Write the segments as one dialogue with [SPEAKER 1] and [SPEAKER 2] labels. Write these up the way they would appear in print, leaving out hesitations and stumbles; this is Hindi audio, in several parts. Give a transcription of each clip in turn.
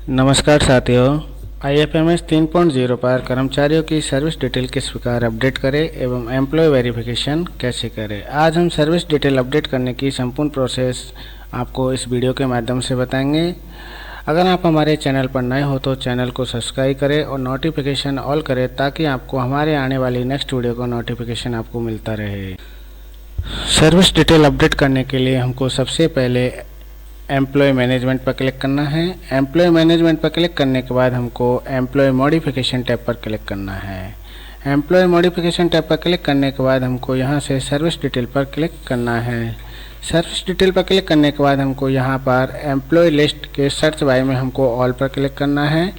[SPEAKER 1] नमस्कार साथियों, IFMS 3.0 पर कर्मचारियों की सर्विस डिटेल किस प्रकार अपडेट करें एवं एम्प्लॉय वेरिफिकेशन कैसे करें। आज हम सर्विस डिटेल अपडेट करने की संपूर्ण प्रोसेस आपको इस वीडियो के माध्यम से बताएंगे। अगर आप हमारे चैनल पर नए हो तो चैनल को सब्सक्राइब करें और नोटिफिकेशन ऑल करें ताकि आपको हमारे आने वाली नेक्स्ट वीडियो का नोटिफिकेशन आपको मिलता रहे। सर्विस डिटेल अपडेट करने के लिए हमको सबसे पहले एम्प्लॉय मैनेजमेंट पर क्लिक करना है। एम्प्लॉय मैनेजमेंट पर क्लिक करने के बाद हमको एम्प्लॉय मॉडिफिकेशन टैब पर क्लिक करना है। एम्प्लॉय मॉडिफिकेशन टैब पर क्लिक करने के बाद हमको यहाँ से सर्विस डिटेल पर क्लिक करना है। सर्विस डिटेल पर क्लिक करने के बाद हमको यहाँ पर एम्प्लॉय लिस्ट के सर्च बाय में हमको ऑल पर क्लिक करना है।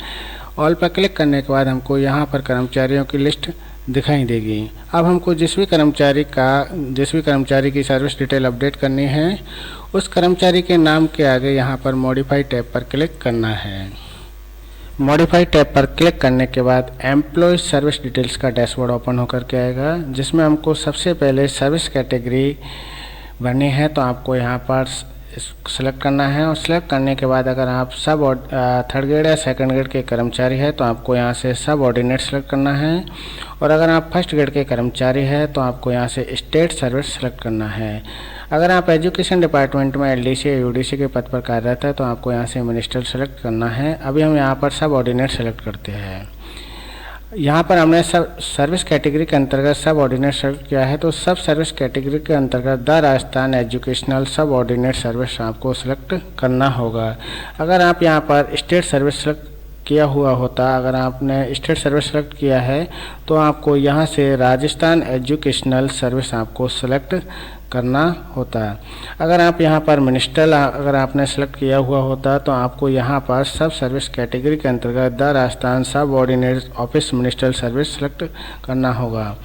[SPEAKER 1] ऑल पर क्लिक करने के बाद हमको यहाँ पर कर्मचारियों की लिस्ट दिखाई देगी। अब हमको जिस भी कर्मचारी की सर्विस डिटेल अपडेट करनी है उस कर्मचारी के नाम के आगे यहाँ पर मॉडिफाई टैब पर क्लिक करना है। मॉडिफाई टैब पर क्लिक करने के बाद एम्प्लॉय सर्विस डिटेल्स का डैशबोर्ड ओपन होकर के आएगा, जिसमें हमको सबसे पहले सर्विस कैटेगरी भरनी है। तो आपको यहाँ पर सेलेक्ट करना है और सेलेक्ट करने के बाद अगर आप थर्ड ग्रेड या सेकंड ग्रेड के कर्मचारी है तो आपको यहाँ से सब ऑर्डिनेट सेलेक्ट करना है, और अगर आप फर्स्ट ग्रेड के कर्मचारी है तो आपको यहाँ से स्टेट सर्विस सेलेक्ट करना है। अगर आप एजुकेशन डिपार्टमेंट में LDC या UDC के पद पर कार्यरत है तो आपको यहाँ से मिनिस्टर सेलेक्ट करना है। अभी हम यहाँ पर सब ऑर्डिनेट सेलेक्ट करते हैं। यहाँ पर हमने सब सर्विस कैटेगरी के अंतर्गत सब ऑर्डिनेट सेलेक्ट किया है, तो सब सर्विस कैटेगरी के अंतर्गत द राजस्थान एजुकेशनल सब ऑर्डिनेट सर्विस आपको सेलेक्ट करना होगा। अगर आप यहाँ पर स्टेट सर्विस सेलेक्ट किया हुआ होता, अगर आपने स्टेट सर्विस सेलेक्ट किया है तो आपको यहाँ से राजस्थान एजुकेशनल सर्विस आपको सेलेक्ट करना होता। अगर आप यहाँ पर मिनिस्टर अगर आपने सेलेक्ट किया हुआ होता तो आपको यहाँ पर सब सर्विस कैटेगरी के अंतर्गत the Rajasthan subordinate office minister service select करना होगा।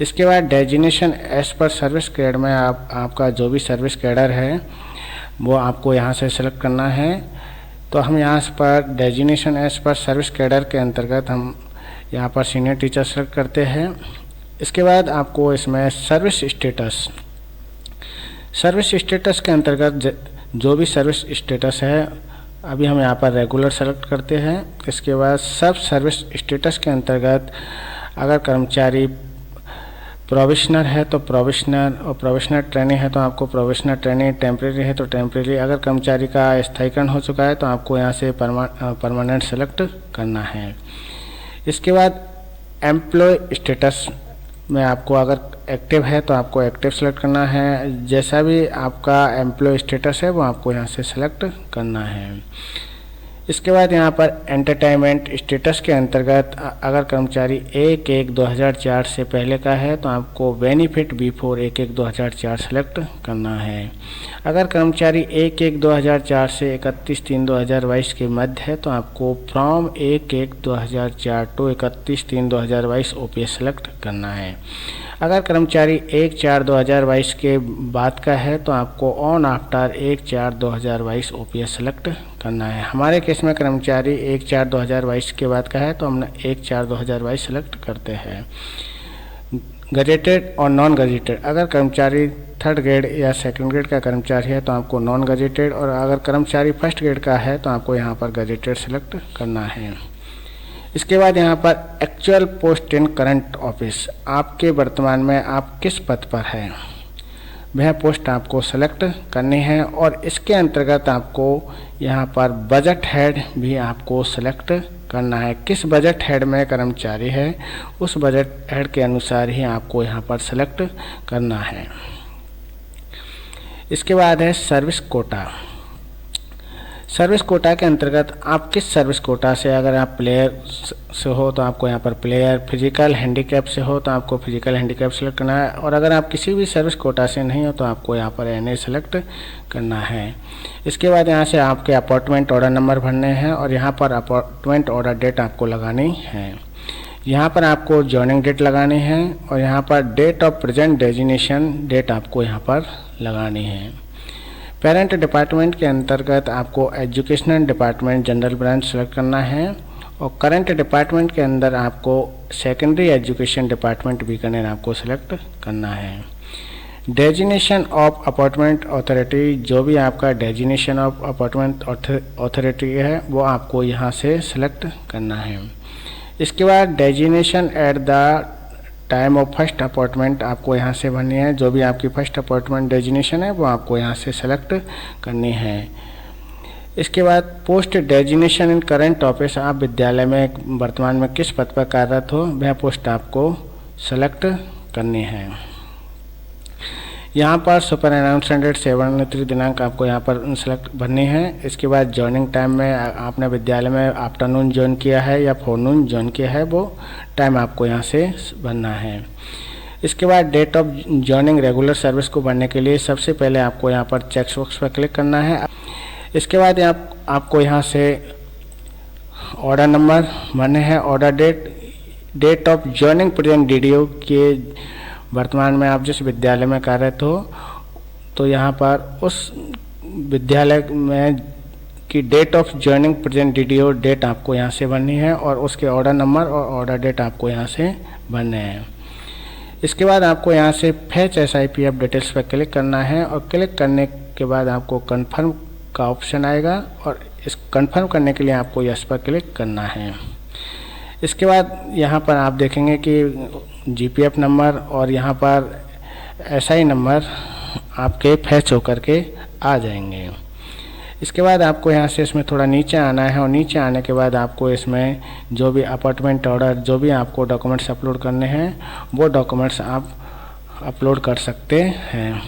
[SPEAKER 1] इसके बाद designation as per service grade में आपका जो भी सर्विस कैडर है वो आपको यहाँ से सेलेक्ट करना है। तो हम यहाँ पर designation as per service cadre के अंतर्गत हम यहाँ पर सीनियर टीचर सेलेक्ट करते हैं। इसके बाद आपको इसमें सर्विस स्टेटस के अंतर्गत जो भी सर्विस स्टेटस है, अभी हम यहाँ पर रेगुलर सेलेक्ट करते हैं। इसके बाद सब सर्विस स्टेटस के अंतर्गत अगर कर्मचारी प्रोविशनर है तो प्रोविशनर, और प्रोविशनर ट्रेनिंग है तो आपको प्रोविशनर ट्रेनिंग, टेम्परेरी है तो टेम्परेरी। अगर कर्मचारी का स्थायीकरण हो चुका है तो आपको यहाँ से परमानेंट सेलेक्ट करना है। इसके बाद एम्प्लॉय स्टेटस में आपको अगर एक्टिव है तो आपको एक्टिव सेलेक्ट करना है। जैसा भी आपका एम्प्लॉय स्टेटस है वो आपको यहाँ से सेलेक्ट करना है। इसके बाद यहाँ पर एंटरटेनमेंट स्टेटस के अंतर्गत अगर कर्मचारी 1/1/2004 से पहले का है तो आपको बेनिफिट बिफोर 1/1/2004 सेलेक्ट करना है। अगर कर्मचारी 1/1/2004 से 31/3/2022 के मध्य है तो आपको फ्रॉम 1/1/2004 टू 31/3/2022 OPS सेलेक्ट करना है। अगर कर्मचारी 1/4/2022 के बाद का है तो आपको ऑन आफ्टर 1/4/2022 OPS सेलेक्ट करना है। हमारे केस में कर्मचारी 1/4/2022 के बाद का है तो हम 1/4/2022 सेलेक्ट करते हैं। गजेटेड और नॉन गजेटेड, अगर कर्मचारी थर्ड ग्रेड या सेकंड ग्रेड का कर्मचारी है तो आपको नॉन गजेटेड, और अगर कर्मचारी फर्स्ट ग्रेड का है तो आपको यहाँ पर गजेटेड सेलेक्ट करना है। इसके बाद यहाँ पर एक्चुअल पोस्ट इन करंट ऑफिस, आपके वर्तमान में आप किस पद पर हैं वह पोस्ट आपको सेलेक्ट करनी है, और इसके अंतर्गत आपको यहाँ पर बजट हेड भी आपको सेलेक्ट करना है। किस बजट हेड में कर्मचारी है उस बजट हेड के अनुसार ही आपको यहाँ पर सेलेक्ट करना है। इसके बाद है सर्विस कोटा। सर्विस कोटा के अंतर्गत आप किस सर्विस कोटा से, अगर आप प्लेयर से हो तो आपको यहाँ पर प्लेयर, फिजिकल हैंडीकैप से हो तो आपको फिजिकल हैंडीकैप सेलेक्ट करना है, और अगर आप किसी भी सर्विस कोटा से नहीं हो तो आपको यहाँ पर NA सेलेक्ट करना है। इसके बाद यहाँ से आपके अपॉइंटमेंट ऑर्डर नंबर भरने हैं और यहाँ पर अपॉइंटमेंट ऑर्डर डेट आपको लगानी है। यहाँ पर आपको जॉइनिंग डेट लगानी है और यहाँ पर date of present designation date आपको यहाँ पर लगानी है। पेरेंट डिपार्टमेंट के अंतर्गत आपको educational department general branch select करना है, और करंट डिपार्टमेंट के अंदर आपको सेकेंडरी एजुकेशन डिपार्टमेंट बीकानेर आपको सेलेक्ट करना है। डेजिग्नेशन ऑफ अपॉइंटमेंट अथॉरिटी, जो भी आपका डेजिग्नेशन ऑफ अपॉइंटमेंट अथॉरिटी है वो आपको यहाँ से सेलेक्ट करना है। इसके बाद designation at the time of first appointment आपको यहाँ से भरनी है। जो भी आपकी फर्स्ट अपॉइंटमेंट डेजिग्नेशन है वो आपको यहाँ से सेलेक्ट करनी है। इसके बाद पोस्ट डेजिग्नेशन इन करंट ऑफिस, आप विद्यालय में वर्तमान में किस पद पर कार्यरत हो वह पोस्ट आपको सेलेक्ट करनी है। यहाँ पर सुपरिटेंडेंट सेवानिवृत्ति दिनांक आपको यहाँ पर सेलेक्ट भरनी है। इसके बाद जॉइनिंग टाइम में आपने विद्यालय में आफ्टरनून ज्वाइन किया है या फोरनून ज्वाइन किया है वो टाइम आपको यहाँ से भरना है। इसके बाद date of joining regular service को भरने के लिए सबसे पहले आपको यहाँ पर चेक बॉक्स पर क्लिक करना है। इसके बाद आपको यहाँ से ऑर्डर नंबर भरने हैं, order date of joining present DDO के वर्तमान में आप जिस विद्यालय में कार्यरत हो तो यहाँ पर उस विद्यालय में की date of joining present DDO date आपको यहाँ से भरनी है और उसके ऑर्डर नंबर और ऑर्डर डेट आपको यहाँ से भरने हैं। इसके बाद आपको यहाँ से फैच SIPF डिटेल्स पर क्लिक करना है और क्लिक करने के बाद आपको कन्फर्म का ऑप्शन आएगा और इस कन्फर्म करने के लिए आपको यस पर क्लिक करना है। इसके बाद यहाँ पर आप देखेंगे कि GPF नंबर और यहाँ पर SI नंबर आपके फैच होकर के आ जाएंगे। इसके बाद आपको यहाँ से इसमें थोड़ा नीचे आना है और नीचे आने के बाद आपको इसमें जो भी अपॉइंटमेंट ऑर्डर, जो भी आपको डॉक्यूमेंट्स अपलोड करने हैं वो डॉक्यूमेंट्स आप अपलोड कर सकते हैं।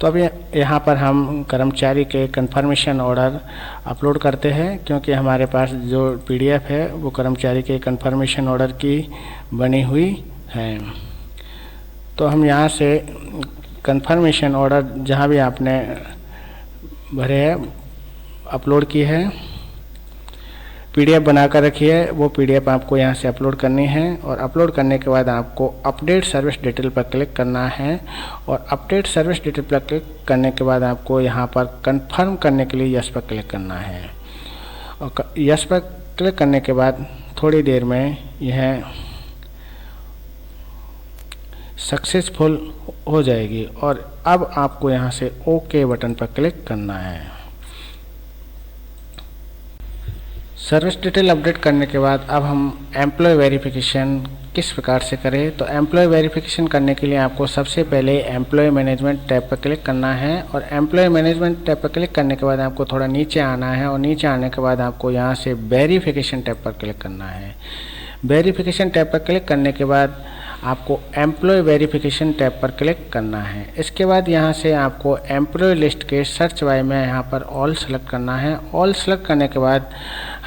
[SPEAKER 1] तो अभी यहाँ पर हम कर्मचारी के कंफर्मेशन ऑर्डर अपलोड करते हैं क्योंकि हमारे पास जो PDF है वो कर्मचारी के कंफर्मेशन ऑर्डर की बनी हुई है। तो हम यहाँ से कंफर्मेशन ऑर्डर जहाँ भी आपने भरे है अपलोड की है, PDF बनाकर रखी है, वो PDF आपको यहाँ से अपलोड करनी है और अपलोड करने के बाद आपको अपडेट सर्विस डिटेल पर क्लिक करना है और अपडेट सर्विस डिटेल पर क्लिक करने के बाद आपको यहाँ पर कंफर्म करने के लिए यस पर क्लिक करना है और यस पर क्लिक करने के बाद थोड़ी देर में यह सक्सेसफुल हो जाएगी और अब आपको यहाँ से ओके बटन पर क्लिक करना है। सर्विस डिटेल अपडेट करने के बाद अब हम एम्प्लॉय वेरिफिकेशन किस प्रकार से करें। तो एम्प्लॉय वेरिफिकेशन करने के लिए आपको सबसे पहले एम्प्लॉय मैनेजमेंट टैब पर क्लिक करना है और एम्प्लॉय मैनेजमेंट टैब पर क्लिक करने के बाद आपको थोड़ा नीचे आना है और नीचे आने के बाद आपको यहाँ से वेरिफिकेशन टैब पर क्लिक करना है। वेरिफिकेशन टैब पर क्लिक करने के बाद आपको एम्प्लॉय वेरिफिकेशन टैब पर क्लिक करना है। इसके बाद यहाँ से आपको एम्प्लॉय लिस्ट के सर्च बाय में यहाँ पर ऑल सेलेक्ट करना है। ऑल सेलेक्ट करने के बाद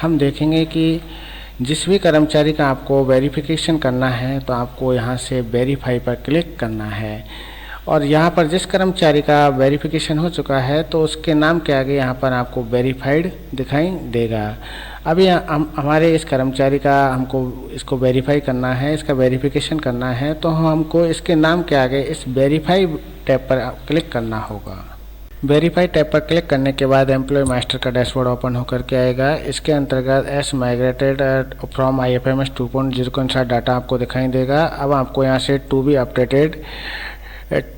[SPEAKER 1] हम देखेंगे कि जिस भी कर्मचारी का आपको वेरिफिकेशन करना है तो आपको यहाँ से वेरीफाई पर क्लिक करना है और यहाँ पर जिस कर्मचारी का वेरिफिकेशन हो चुका है तो उसके नाम के आगे यहाँ पर आपको वेरीफाइड दिखाई देगा। अभी हमारे इस कर्मचारी का हमको इसको वेरीफाई करना है, इसका वेरिफिकेशन करना है तो हमको इसके नाम के आगे इस वेरीफाई टैब पर क्लिक करना होगा। वेरीफाई टैब पर क्लिक करने के बाद एम्प्लॉय मास्टर का डैशबोर्ड ओपन होकर के आएगा। इसके अंतर्गत एस माइग्रेटेड फ्रॉम IFMS 2.0 के अनुसार डाटा आपको दिखाई देगा। अब आपको यहाँ से to be updated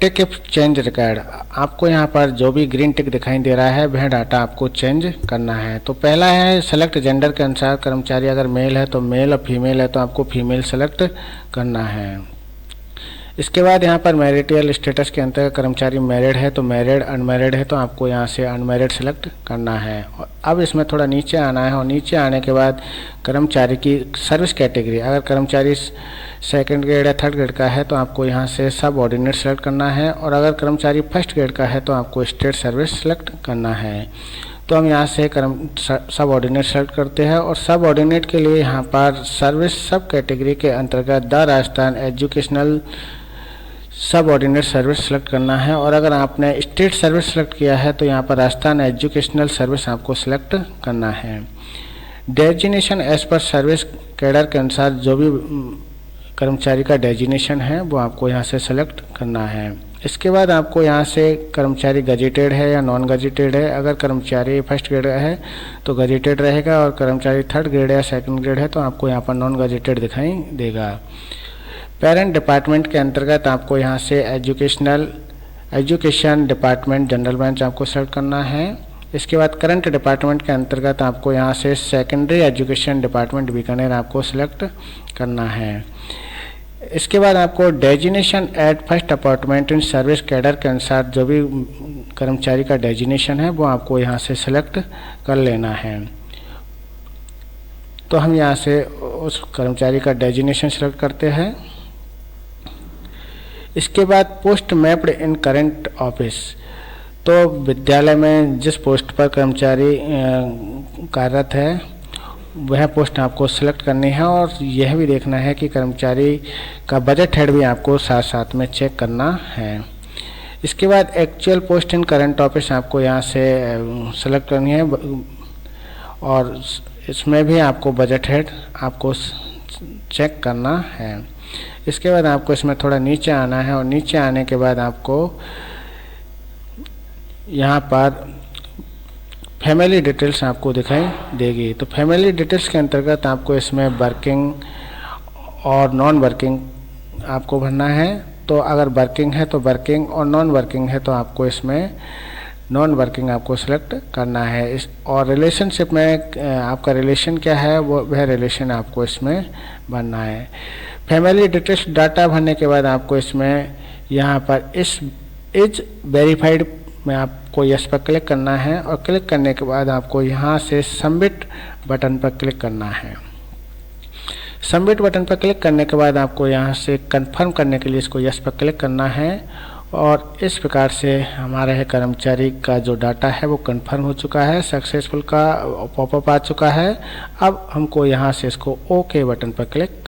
[SPEAKER 1] tick if change required, आपको यहाँ पर जो भी ग्रीन टिक दिखाई दे रहा है वह डाटा आपको चेंज करना है। तो पहला है सेलेक्ट जेंडर के अनुसार, कर्मचारी अगर मेल है तो मेल और फीमेल है तो आपको फीमेल सेलेक्ट करना है। इसके बाद यहाँ पर मैरिटल स्टेटस के अंतर्गत कर्मचारी मैरिड है तो मैरिड, अनमैरिड है तो आपको यहाँ से अनमैरिड सेलेक्ट करना है। और अब इसमें थोड़ा नीचे आना है और नीचे आने के बाद कर्मचारी की सर्विस कैटेगरी, अगर कर्मचारी सेकंड ग्रेड या थर्ड ग्रेड का है तो आपको यहाँ से सब ऑर्डिनेट सेलेक्ट करना है और अगर कर्मचारी फर्स्ट ग्रेड का है तो आपको स्टेट सर्विस सेलेक्ट करना है। तो हम यहाँ से सब ऑर्डिनेट सेलेक्ट करते हैं और सब ऑर्डिनेट के लिए यहाँ पर सर्विस सब कैटेगरी के अंतर्गत द राजस्थान एजुकेशनल सब ऑर्डिनेट सर्विस सेलेक्ट करना है और अगर आपने स्टेट सर्विस सेलेक्ट किया है तो यहाँ पर राजस्थान एजुकेशनल सर्विस आपको सेलेक्ट करना है। Designation as per service cadre के अनुसार जो भी कर्मचारी का डेजिग्नेशन है वो आपको यहाँ से सेलेक्ट करना है। इसके बाद आपको यहाँ से कर्मचारी गजेटेड है या नॉन गजेटेड है, अगर कर्मचारी फर्स्ट ग्रेड है तो गजेटेड रहेगा और कर्मचारी थर्ड ग्रेड या सेकंड ग्रेड है तो आपको यहाँ पर नॉन गजेटेड दिखाई देगा। पेरेंट डिपार्टमेंट के अंतर्गत आपको यहाँ से educational education department general branch आपको सेलेक्ट करना है। इसके बाद करंट डिपार्टमेंट के अंतर्गत आपको यहाँ से सेकेंडरी एजुकेशन डिपार्टमेंट बीकानेर आपको सिलेक्ट करना है। इसके बाद आपको designation at first appointment in service cadre के अनुसार जो भी कर्मचारी का डेजिग्नेशन है वो आपको यहाँ से सिलेक्ट कर लेना है। तो हम यहाँ से उस कर्मचारी का डेजिग्नेशन सिलेक्ट करते हैं। इसके बाद पोस्ट मैप्ड इन करंट ऑफिस, तो विद्यालय में जिस पोस्ट पर कर्मचारी कार्यरत है वह पोस्ट आपको सिलेक्ट करनी है और यह भी देखना है कि कर्मचारी का बजट हेड भी आपको साथ साथ में चेक करना है। इसके बाद एक्चुअल पोस्ट इन करंट ऑफिस आपको यहाँ से सिलेक्ट करनी है और इसमें भी आपको बजट हेड आपको चेक करना है। इसके बाद आपको इसमें थोड़ा नीचे आना है और नीचे आने के बाद आपको यहाँ पर फैमिली डिटेल्स आपको दिखाई देगी। तो फैमिली डिटेल्स के अंतर्गत आपको इसमें वर्किंग और नॉन वर्किंग आपको भरना है। तो अगर वर्किंग है तो वर्किंग और नॉन वर्किंग है तो आपको इसमें नॉन वर्किंग आपको सिलेक्ट करना है। और रिलेशनशिप में आपका रिलेशन क्या है वह रिलेशन आपको इसमें भरना है। फैमिली डिटेल्स डाटा भरने के बाद आपको इसमें यहाँ पर इज वेरीफाइड में आपको यस पर क्लिक करना है और क्लिक करने के बाद आपको यहाँ से सबमिट बटन पर क्लिक करना है। सबमिट बटन पर क्लिक करने के बाद आपको यहाँ से कंफर्म करने के लिए इसको यस पर क्लिक करना है और इस प्रकार से हमारे कर्मचारी का जो डाटा है वो कंफर्म हो चुका है, सक्सेसफुल का पॉपअप आ चुका है। अब हमको यहाँ से इसको ओके बटन पर क्लिक